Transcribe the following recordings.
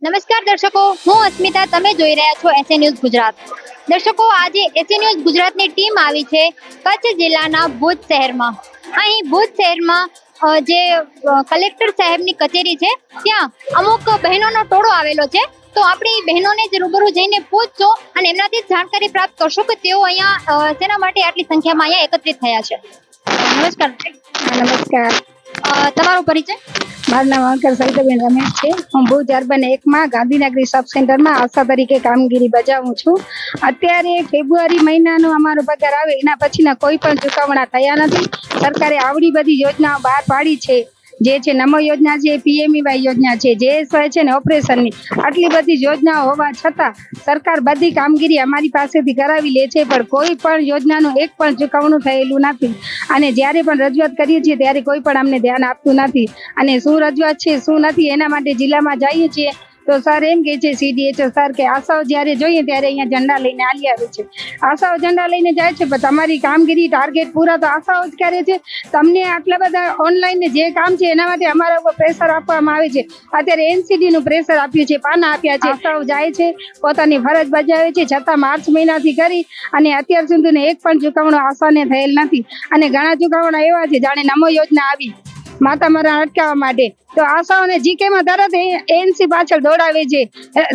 નમસ્કાર દર્શકો, હું અસ્મિતા. તમે જોઈ રહ્યા છો એસએ ન્યૂઝ ગુજરાત. દર્શકો, આજે એસએ ન્યૂઝ ગુજરાતની ટીમ આવી છે કચ્છ જિલ્લાના ભુજ શહેરમાં. અહીં ભુજ શહેરમાં જે કલેક્ટર સાહેબની કચેરી છે ત્યાં અમુક બહેનોનો ટોળો આવેલો છે. તો આપણી બહેનોને જ રૂબરૂ જઈને પૂછજો અને એમનાથી જાણકારી પ્રાપ્ત કરશું કે તેઓ અહીંયા શેના માટે આટલી સંખ્યામાં અહીંયા એકત્રિત થયા છે. નમસ્કાર. નમસ્કાર. તમારો પરિચય? મારું નામ અંકલ સવિતાબેન રમેશ છે. હું ભુજ અર્બન 1માં ગાંધીનગરી સબ સેન્ટરમાં આશા તરીકે કામગીરી બજાવું છું. અત્યારે ફેબ્રુઆરી મહિનાનો અમારો પગાર આવે એના પછીના કોઈ પણ ચૂકવણા થયા નથી. સરકારે આવડી બધી યોજનાઓ બહાર પાડી છે, જે છે નમો યોજના છે, PMEY યોજના છે, JSY છે ને ઓપરેશનની. આટલી બધી યોજનાઓ હોવા છતાં સરકાર બધી કામગીરી અમારી પાસેથી કરાવી લે છે, પણ કોઈ પણ યોજનાનું એક પણ ચૂકવણું થયેલું નથી. અને જ્યારે પણ રજૂઆત કરીએ છીએ ત્યારે કોઈ પણ અમને ધ્યાન આપતું નથી. અને શું રજૂઆત છે શું નથી એના માટે જિલ્લામાં જઈએ છીએ તો સર એમ કહે છે, CDHO સર કે આશાઓ જ્યારે જોઈએ ત્યારે અહીંયા ઝંડા લઈને આલી આવે છે. આશાઓ ઝંડા લઈને જાય છે, પણ તમારી કામગીરી ટાર્ગેટ પૂરા તો આશાઓ જ કરે છે. તમને આટલા બધા ઓનલાઈન જે કામ છે એના માટે અમારા ઉપર પ્રેશર આપવામાં આવે છે. અત્યારે NCD નું પ્રેશર આપ્યું છે, પાના આપ્યા છે. આશાઓ જાય છે, પોતાની ફરજ બજાવે છે, છતાં માર્ચ મહિનાથી કરી અને અત્યાર સુધીને એક પણ ચૂકવણો આશાને થયેલ નથી. અને ઘણા ચૂકવણા એવા છે જાણે નમો યોજના આવી માતા મરણ અટકાવવા માટે, તો આશાઓને જીકેમાં તરત ANC પાછળ દોડાવે છે.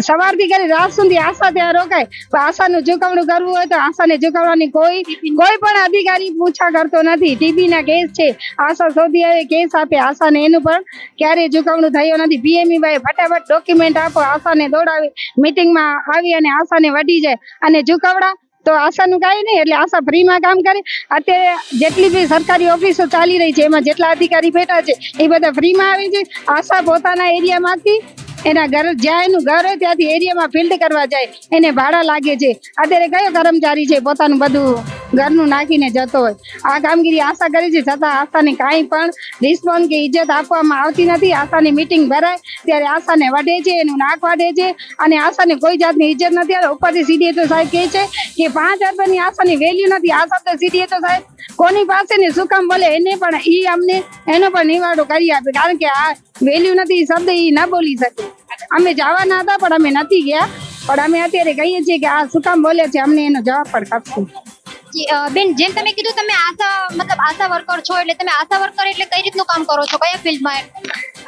સવારથી કરી રાત સુધી આશા ત્યાં રોકાય, પણ આશાનું ચૂકવણું કરવું હોય તો આશાને ચૂકવવાની કોઈ પણ અધિકારી પૂછા કરતો નથી. TB ના કેસ છે, આશા શોધી આવે કેસ આપે આશાને, એનું પણ ક્યારેય ચૂકવણું થયું નથી. PMEY ફટાફટ ડોક્યુમેન્ટ આપો, આશાને દોડાવે, મિટિંગમાં આવી અને આશાને વઢી જાય. અને ચૂકવણા તો આશાનું કાંઈ નહીં, એટલે આશા ફ્રીમાં કામ કરે. અત્યારે જેટલી બી સરકારી ઓફિસો ચાલી રહી છે એમાં જેટલા અધિકારી બેઠા છે એ બધા ફ્રીમાં આવે છે. આશા પોતાના એરિયામાંથી એના ઘર જ્યાં એનું ઘર હોય ત્યાંથી એરિયામાં ફિલ્ડ કરવા જાય, એને ભાડા લાગે છે. અત્યારે કયો કર્મચારી છે પોતાનું બધું ઘરનું નાખીને જતો હોય? આ કામગીરી આશા કરી છે, છતાં આશાને કાંઈ પણ રિસ્પોન્સ કે ઇજ્જત આપવામાં આવતી નથી. આશાની મિટિંગ ભરાય ત્યારે આશાને વઢે છે, એનું નાક વાઢે છે અને આશાને કોઈ જાતની ઇજ્જત નથી. ઉપરથી CDHO સાહેબ કહે છે કે 5 રૂપિયાની આશાની વેલ્યુ નથી. આ શબ્દ CDHO સાહેબ કોની પાસે ને શું કામ બોલે એને પણ અમને એનો પણ નિવાડો કરી આપે, કારણ કે આ વેલ્યુ નથી શબ્દ ના બોલી શકે. અમે જવાના હતા પણ અમે નથી ગયા, પણ અમે અત્યારે કહીએ છીએ કે આ શું કામ બોલે છે, અમને એનો જવાબ પણ આપશું. બેન, જેમ તમે કીધું તમે આશા વર્કર છો, એટલે તમે આશા વર્કર એટલે કઈ રીતનું કામ કરો છો, કયા ફિલ્ડમાં?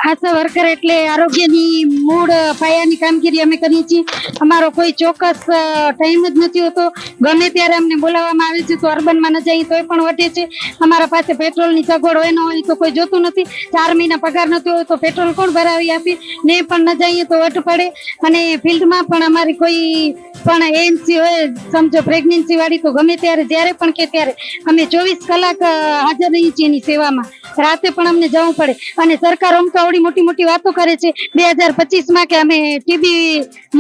આશા વર્કર એટલે આરોગ્યની મૂળ પાયાની કામગીરી અમે કરીએ છીએ. અમારો કોઈ ચોક્કસ ટાઈમ જ નથી હોતો. ગમે ત્યારે અમને બોલાવવામાં આવે છે તો અર્બનમાં ન જઈએ તોય પણ વટે છે. અમારા પાસે પેટ્રોલની સગવડ હોય ન હોય તો કોઈ જોતું નથી. 4 મહિના પગાર નથી હોય તો પેટ્રોલ કોણ ભરાવી આપે? ને પણ ન જઈએ તો વટ પડે. અને ફિલ્ડમાં પણ અમારી કોઈ પણ ANC હોય, સમજો પ્રેગ્નન્સી વાળી, તો ગમે ત્યારે જ્યારે પણ કે ત્યારે અમે 24 કલાક હાજર રહીએ છીએ એની સેવામાં. રાતે પણ અમને જવું પડે. અને સરકાર આમ તો આવડી મોટી મોટી વાતો કરે છે 2025માં કે અમે TB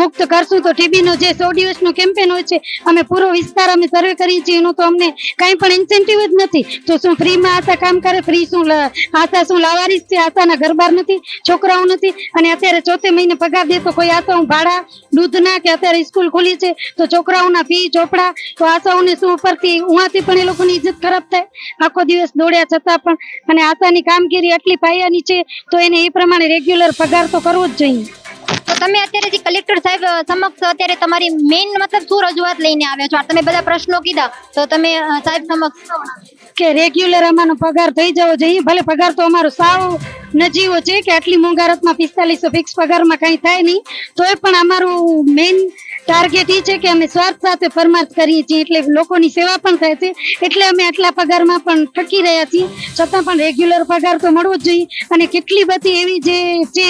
મુક્ત કરશું, તો TB નો જે 100 દિવસનો કેમ્પેન હોય છે અમે પૂરો વિસ્તાર અમે સર્વે કરીએ છીએ, એનું તો અમને કાંઈ પણ ઇન્સેન્ટિવ જ નથી. તો શું ફ્રીમાં આશા કામ કરે? ફ્રી શું આશા શું લાવારીસ છે? આશાના ઘરબાર નથી, છોકરાઓ નથી. અને અત્યારે 4થે મહિને પગાર દે તો કોઈ આશા ભાડા દૂધના કે અત્યારે સ્કૂલ ખુલી છે તો છોકરાઓના ફી ચોપડા, તો આશાઓને શું ઉપરથી ઉહાથી પણ એ લોકોની ઇજ્જત ખરાબ થાય આખો દિવસ દોડ્યા છતાં પણ. અને આશાની કામગીરી આટલી પાયાની છે તો એને એ પ્રમાણે રેગ્યુલર પગાર તો કરવો જ જોઈએ. તો તમે અત્યારે જે કલેક્ટર સાહેબ સમક્ષ અત્યારે તમારી મેઇન મતલબ શું રજૂઆત લઈને આવ્યા છો? તમે બધા પ્રશ્નો કીધા તો તમે સાહેબ સમક્ષ કે રેગ્યુલર અમારો પગાર થઈ જવો જોઈએ. ભલે પગાર તો અમારો સાવ નજીવો છે કે આટલી મોંઘારતમાં 4500 ફિક્સ પગારમાં કંઈ થાય નહીં, તોય પણ અમારું મેઇન ટાર્ગેટ એ છે કે અમે સ્વાર્થ સાથે ફરમાશ કરીએ છીએ, એટલે લોકોની સેવા પણ થાય છે, એટલે અમે આટલા પગારમાં પણ ટકી રહ્યા છીએ. છતાં પણ રેગ્યુલર પગાર તો મળવો જ જોઈએ. અને કેટલી બધી એવી જે છે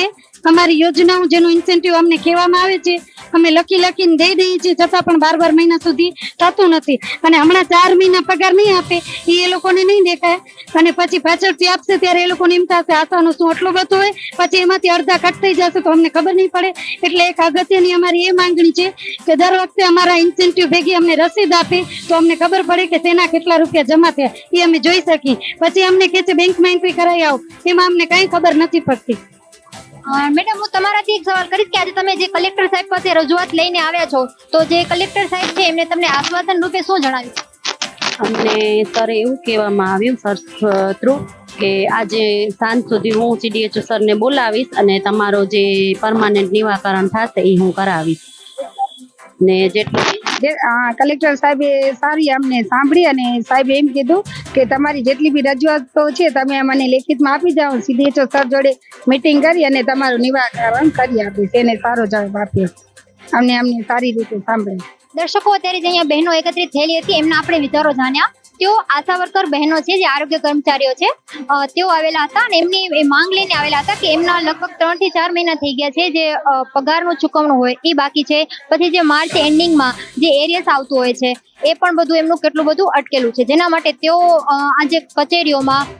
અમારી યોજનાઓ જેનું ઇન્સેન્ટિવ અમને કહેવામાં આવે છે અમે લખીને દઈ દઈએ છીએ, છતાં પણ 12 મહિના સુધી થતું નથી. અને હમણાં 4 મહિના પગાર નહીં આપે એ લોકોને નહીં દેખાય, અને પછી પાછળથી આપશે ત્યારે એ લોકોને એમ થશે આશાનું શું આટલું બધું હોય, પછી એમાંથી અડધા કટ થઈ જશે તો અમને ખબર નહીં પડે. એટલે એક અગત્યની અમારી એ માંગણી છે કે દર વખતે અમારા ઇન્સેન્ટિવ ભેગી અમને રસીદ આપે તો અમને ખબર પડે કે તેના કેટલા રૂપિયા જમા થયા એ અમે જોઈ શકીએ. પછી અમને કહે છે બેંકમાં એન્ટ્રી કરાવી આવો, એમાં અમને કાંઈ ખબર નથી પડતી. મેડમ, હું તમારાથી એક સવાલ કરીશ કે આજે તમે જે કલેક્ટર સાહેબ પાસે રજૂઆત લઈને આવ્યા છો, તો જે કલેક્ટર સાહેબ છે એમને તમને આશ્વાસન રૂપે શું જણાવ્યું? અમને સર એવું કહેવામાં આવ્યું સર થ્રુ કે આજે સાંજ સુધી હું CDHO સરને બોલાવીશ અને તમારો જે પરમાનન્ટ નિવાકરણ થશે એ હું કરાવીશ ને જેટલું કલેક્ટર સાહેબે સારી અમને સાંભળી અને સાહેબે એમ કીધું કે તમારી જેટલી બી રજૂઆતો છે તમે મને લેખિતમાં આપી જાઓ, CDHO સર જોડે મીટિંગ કરી અને તમારું નિવારણ કરી આપીશ. એને સારો જવાબ આપ્યો, અમને સારી રીતે સાંભળ્યું. દર્શકો, અત્યારે જે અહીંયા બહેનો એકત્રિત થયેલી હતી એમના આપણે વિચારો જાણ્યા. તેઓ આશા વર્કર બહેનો છે, જે આરોગ્ય કર્મચારીઓ છે, તેઓ આવેલા હતા અને એમની એ માંગ લઈને આવેલા હતા કે એમના લગભગ 3 થી 4 મહિના થઈ ગયા છે જે પગારનું ચૂકવણું હોય એ બાકી છે. પછી જે માર્ચ એન્ડિંગમાં જે એરિયસ આવતું હોય છે એ પણ બધું એમનું કેટલું બધું અટકેલું છે, જેના માટે તેઓ આજે કચેરીઓમાં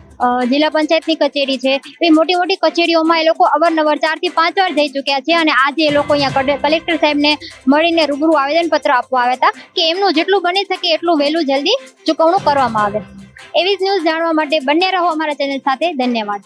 જિલ્લા પંચાયતની કચેરી છે, એ મોટી મોટી કચેરીઓમાં એ લોકો અવારનવાર 4 થી 5 વાર જઈ ચૂક્યા છે અને આજે એ લોકો અહીંયા કલેક્ટર સાહેબને મળીને રૂબરૂ આવેદનપત્ર આપવા આવ્યા હતા કે એમનું જેટલું બની શકે એટલું વહેલું જલ્દી ચૂકવણું કરવામાં આવે. એવી જ ન્યૂઝ જાણવા માટે બને રહો અમારા ચેનલ સાથે. ધન્યવાદ.